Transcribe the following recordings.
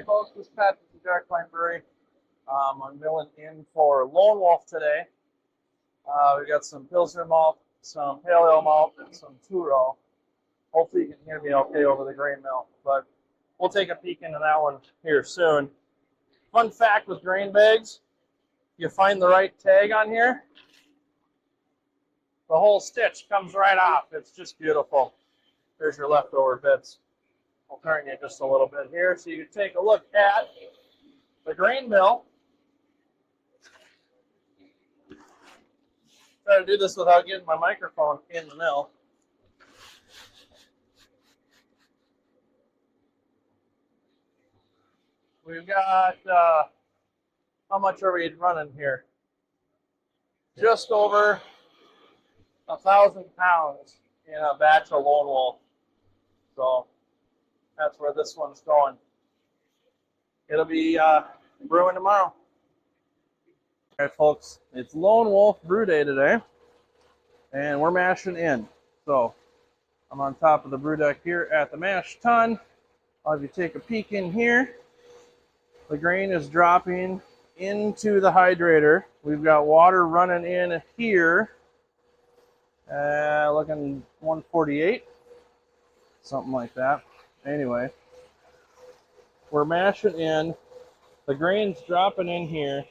folks, this is Pat with the Dark Pine Brewery. I'm milling in for Lone Wolf today. We got some Pilsner malt, some Pale Ale malt, and some two-row. Hopefully you can hear me okay over the grain mill, but we'll take a peek into that one here soon. Fun fact with grain bags, you find the right tag on here, the whole stitch comes right off. It's just beautiful. There's your leftover bits. I'll turn you just a little bit here so you can take a look at the grain mill. Try to do this without getting my microphone in the mill. We've got, how much are we running here? Just over 1,000 pounds in a batch of Lone Wolf. So that's where this one's going. It'll be brewing tomorrow. All right, folks, it's Lone Wolf Brew Day today, and we're mashing in. So I'm on top of the brew deck here at the mash tun. I'll have you take a peek in here. The grain is dropping into the hydrator. We've got water running in here, looking 148, something like that. Anyway, we're mashing in. The grain's dropping in here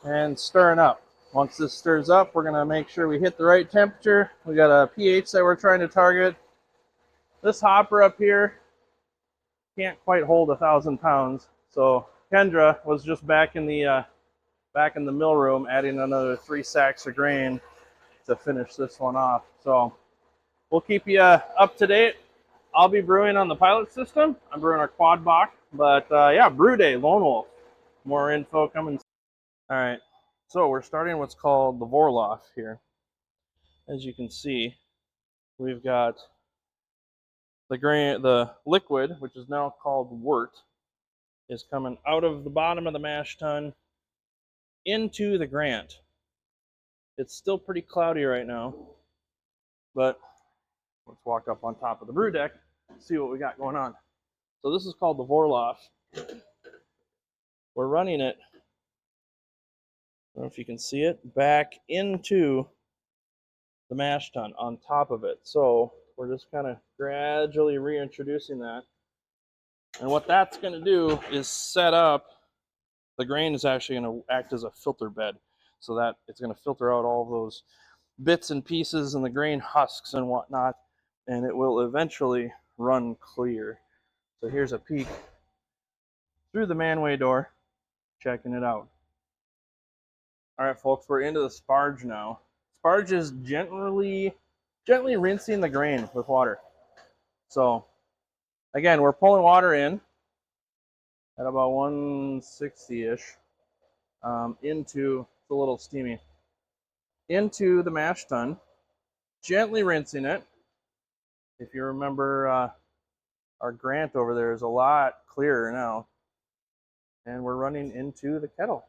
and stirring up. Once this stirs up, we're going to make sure we hit the right temperature. We got a pH that we're trying to target. This hopper up here can't quite hold 1,000 pounds, so Kendra was just back in the mill room adding another 3 sacks of grain to finish this one off. So we'll keep you up to date. I'll be brewing on the pilot system. I'm brewing our Quad Bock, but yeah, brew day, Lone Wolf. More info coming. All right, so we're starting what's called the Vorloff here. As you can see, we've got the liquid, which is now called wort, is coming out of the bottom of the mash tun into the grant. It's still pretty cloudy right now, but let's walk up on top of the brew deck and see what we got going on. So this is called the Vorloff. We're running it, I don't know if you can see it, back into the mash tun on top of it. So we're just kind of gradually reintroducing that. And what that's going to do is set up, the grain is actually going to act as a filter bed, so that it's going to filter out all those bits and pieces and the grain husks and whatnot, and it will eventually run clear. So here's a peek through the manway door, checking it out. All right, folks, we're into the sparge now. Sparge is gently rinsing the grain with water. So again, we're pulling water in at about 160-ish into, it's a little steamy, into the mash tun, gently rinsing it. If you remember, our grant over there is a lot clearer now. And we're running into the kettle.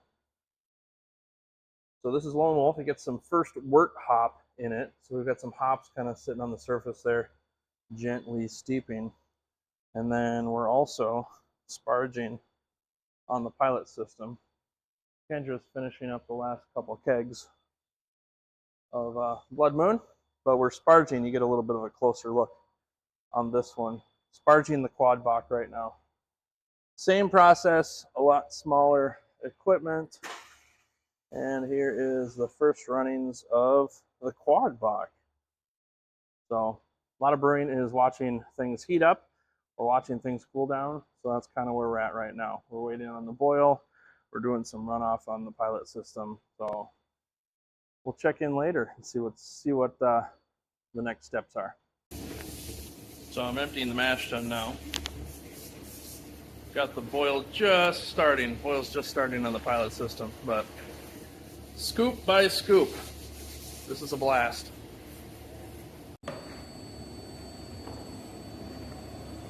So this is Lone Wolf. It gets some first wort hop in it. So we've got some hops kind of sitting on the surface there, gently steeping. And then we're also sparging on the pilot system. Kendra's finishing up the last couple kegs of Blood Moon, but we're sparging. You get a little bit of a closer look on this one. Sparging the Quad Bock right now. Same process, a lot smaller equipment. And here is the first runnings of the Quad Bock. So a lot of brewing is watching things heat up. We're watching things cool down. So that's kind of where we're at right now. We're waiting on the boil. We're doing some runoff on the pilot system. So we'll check in later and see what the next steps are. So I'm emptying the mash tun now. Got the boil just starting. Boil's just starting on the pilot system, but scoop by scoop, this is a blast.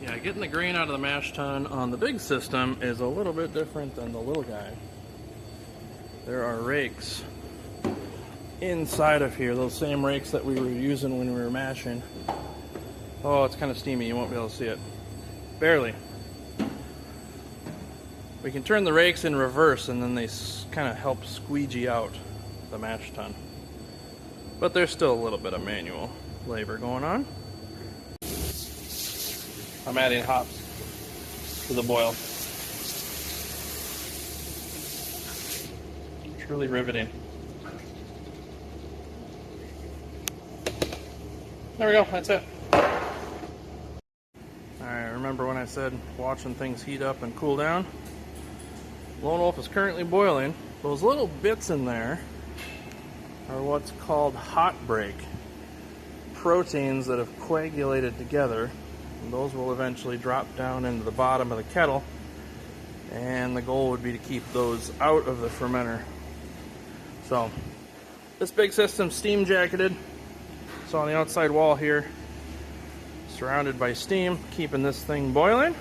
Yeah, getting the grain out of the mash tun on the big system is a little bit different than the little guy. There are rakes inside of here, those same rakes that we were using when we were mashing. Oh, it's kind of steamy, you won't be able to see it. Barely. We can turn the rakes in reverse and then they kind of help squeegee out the mash tun. But there's still a little bit of manual labor going on. I'm adding hops to the boil. Truly riveting. There we go, that's it. Alright, remember when I said watching things heat up and cool down? Lone Wolf is currently boiling. Those little bits in there are what's called hot break. Proteins that have coagulated together. And those will eventually drop down into the bottom of the kettle. And the goal would be to keep those out of the fermenter. So, this big system's steam jacketed. So on the outside wall here, surrounded by steam, keeping this thing boiling.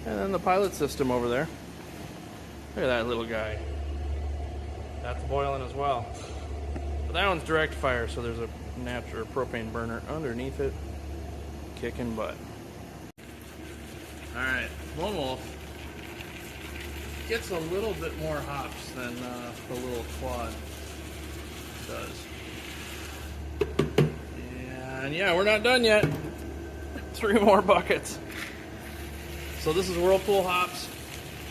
And then the pilot system over there. Look at that little guy. That's boiling as well. But that one's direct fire, so there's a natural propane burner underneath it, kicking butt. Alright, Lone Wolf gets a little bit more hops than the little Quad does. And yeah, we're not done yet. 3 more buckets. So this is Whirlpool hops.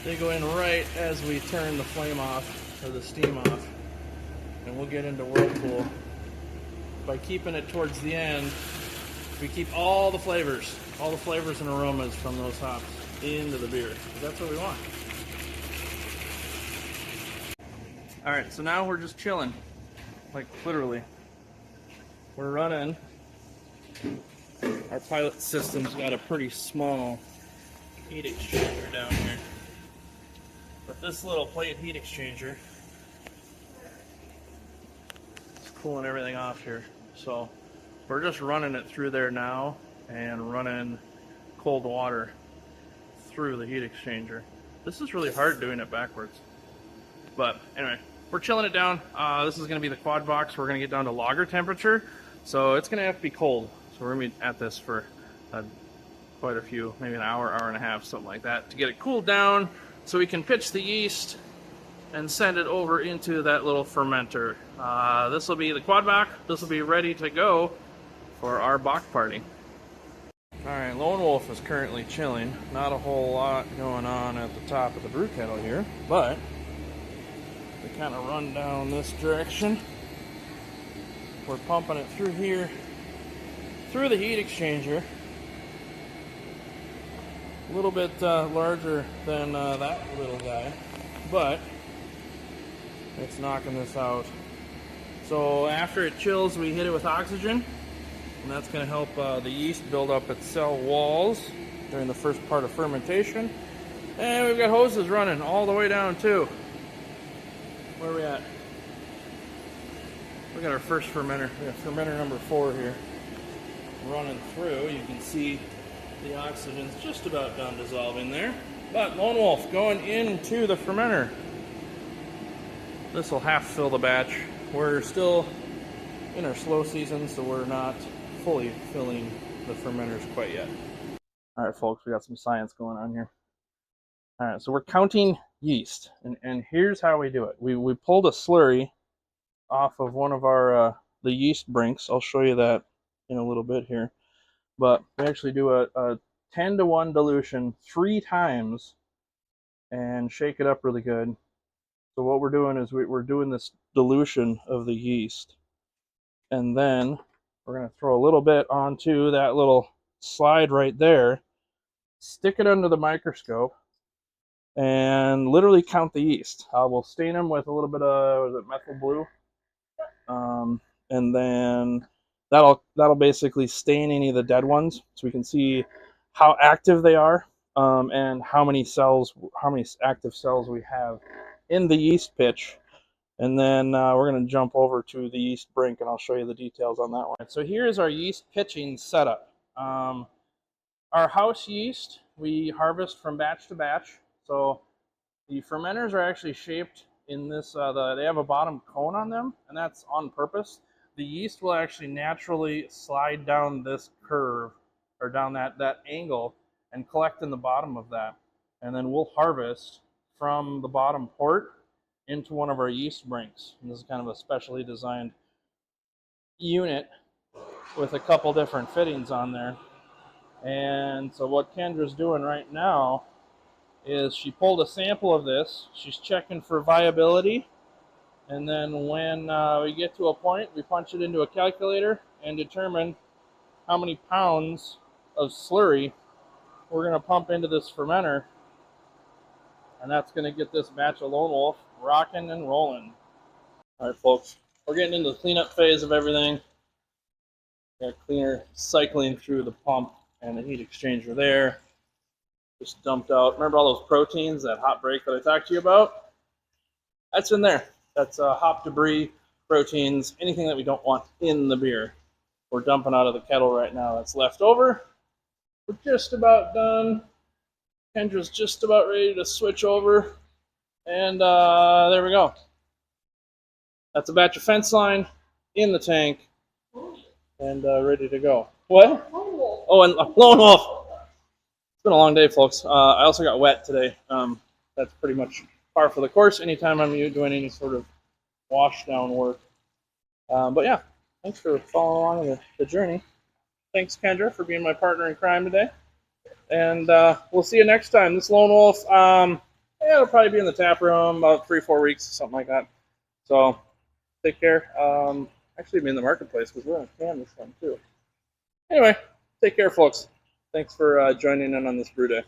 They go in right as we turn the flame off, or the steam off. And we'll get into Whirlpool. By keeping it towards the end, we keep all the flavors and aromas from those hops into the beer. That's what we want. Alright, so now we're just chilling. Like, literally. We're running. Our pilot system's got a pretty small heat exchanger down here. But this little plate heat exchanger is cooling everything off here. So we're just running it through there now and running cold water through the heat exchanger. This is really hard doing it backwards. But anyway, we're chilling it down. This is going to be the Quad Bock. We're going to get down to lager temperature. So it's going to have to be cold. So we're going to be at this for quite a few, maybe an hour, hour and a half, something like that, to get it cooled down so we can pitch the yeast and send it over into that little fermenter. This will be the Quad Bock. This will be ready to go for our Bock party. Alright, Lone Wolf is currently chilling. Not a whole lot going on at the top of the brew kettle here, but we kind of run down this direction. We're pumping it through here, through the heat exchanger. A little bit larger than that little guy, but it's knocking this out. So after it chills, we hit it with oxygen, and that's going to help the yeast build up its cell walls during the first part of fermentation. And we've got hoses running all the way down too. Where are we at? We got our first fermenter. We got fermenter number 4 here running through. You can see the oxygen's just about done dissolving there. But Lone Wolf going into the fermenter. This will half fill the batch. We're still in our slow season, so we're not fully filling the fermenters quite yet. Alright folks, we got some science going on here. Alright, so we're counting yeast, and here's how we do it. We pulled a slurry off of one of our the yeast brinks. I'll show you that in a little bit here. But we actually do a 10-to-1 dilution 3 times and shake it up really good. So what we're doing is we're doing this dilution of the yeast, and then we're going to throw a little bit onto that little slide right there, stick it under the microscope, and literally count the yeast. We'll stain them with a little bit of, was it methyl blue? And then that'll basically stain any of the dead ones, so we can see how active they are, and how many active cells we have in the yeast pitch. And then we're going to jump over to the yeast brink, and I'll show you the details on that one. So here's our yeast pitching setup. Our house yeast we harvest from batch to batch. So the fermenters are actually shaped in this, they have a bottom cone on them, and that's on purpose. The yeast will actually naturally slide down this curve, or down that angle, and collect in the bottom of that. and then we'll harvest from the bottom port into one of our yeast brinks. And this is kind of a specially designed unit with a couple different fittings on there. And so what Kendra's doing right now is she pulled a sample of this. She's checking for viability. And then when we get to a point, we punch it into a calculator and determine how many pounds of slurry we're going to pump into this fermenter. And that's going to get this batch of Lone Wolf rocking and rolling. All right, folks, we're getting into the cleanup phase of everything. Got cleaner cycling through the pump and the heat exchanger there. Just dumped out. Remember all those proteins, that hot break that I talked to you about? That's in there. That's hop debris, proteins, anything that we don't want in the beer. We're dumping out of the kettle right now. That's left over. We're just about done. Kendra's just about ready to switch over. And there we go. That's a batch of fence line in the tank and ready to go. What? Oh, and Lone Wolf. It's been a long day, folks. I also got wet today. That's pretty much par for the course anytime I'm doing any sort of wash down work. But yeah, thanks for following along the journey. Thanks, Kendra, for being my partner in crime today. And we'll see you next time. This Lone Wolf, it'll probably be in the tap room about 3-4 weeks, something like that. So take care. Actually, be in the marketplace because we're going to can this one too. Anyway, take care, folks. Thanks for joining in on this brew day.